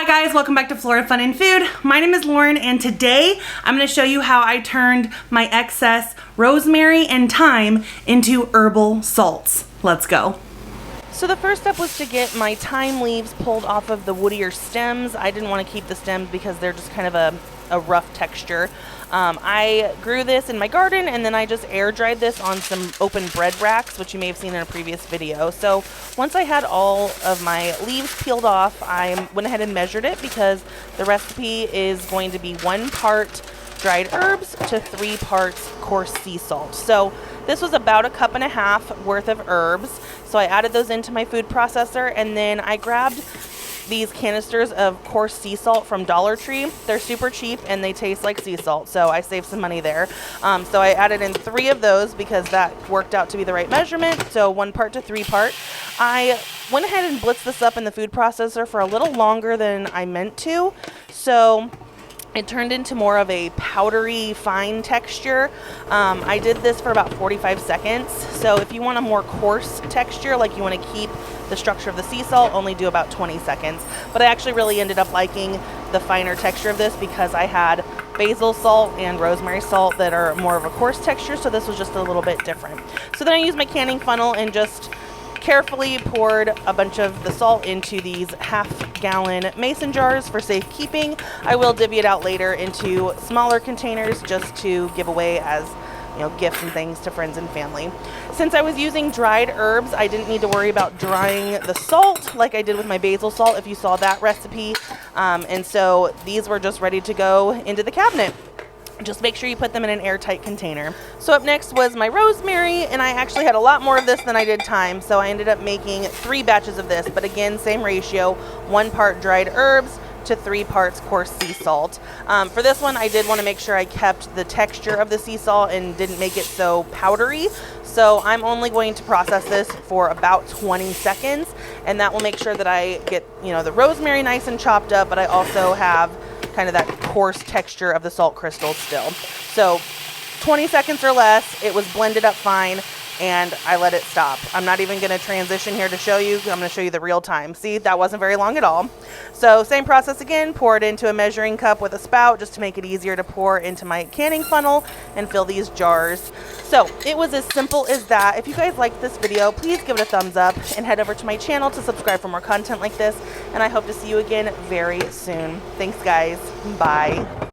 Hi guys, welcome back to Florida Fun and Food. My name is Lauren and today I'm going to show you how I turned my excess rosemary and thyme into herbal salts. Let's go. So the first step was to get my thyme leaves pulled off of the woodier stems. I didn't want to keep the stems because they're just kind of a rough texture. I grew this in my garden and then I just air dried this on some open bread racks, which you may have seen in a previous video. So once I had all of my leaves peeled off, I went ahead and measured it because the recipe is going to be 1 part dried herbs to 3 parts coarse sea salt. So this was about 1.5 cups worth of herbs. So I added those into my food processor and then I grabbed these canisters of coarse sea salt from Dollar Tree. They're super cheap and they taste like sea salt, so I saved some money there. So I added in 3 of those because that worked out to be the right measurement, so 1 part to 3 part. I went ahead and blitzed this up in the food processor for a little longer than I meant to, so it turned into more of a powdery, fine texture. I did this for about 45 seconds. So if you want a more coarse texture, like you want to keep the structure of the sea salt, only do about 20 seconds. But I actually really ended up liking the finer texture of this because I had basil salt and rosemary salt that are more of a coarse texture. So this was just a little bit different. So then I used my canning funnel and just carefully poured a bunch of the salt into these 1/2 gallon mason jars for safekeeping. I will divvy it out later into smaller containers just to give away as gifts and things to friends and family. Since I was using dried herbs, I didn't need to worry about drying the salt like I did with my basil salt if you saw that recipe. And so these were just ready to go into the cabinet. Just make sure you put them in an airtight container. So up next was my rosemary, and I actually had a lot more of this than I did thyme, so I ended up making 3 batches of this, but again, same ratio, 1 part dried herbs to 3 parts coarse sea salt. For this one, I did want to make sure I kept the texture of the sea salt and didn't make it so powdery. So I'm only going to process this for about 20 seconds, and that will make sure that I get the rosemary nice and chopped up, but I also have kind of that coarse texture of the salt crystals still. So 20 seconds or less, it was blended up fine, and I let it stop. I'm not even going to transition here to show you. I'm going to show you the real time. See, that wasn't very long at all. So same process again, pour it into a measuring cup with a spout just to make it easier to pour into my canning funnel and fill these jars. So it was as simple as that. If you guys liked this video, please give it a thumbs up and head over to my channel to subscribe for more content like this. And I hope to see you again very soon. Thanks guys. Bye.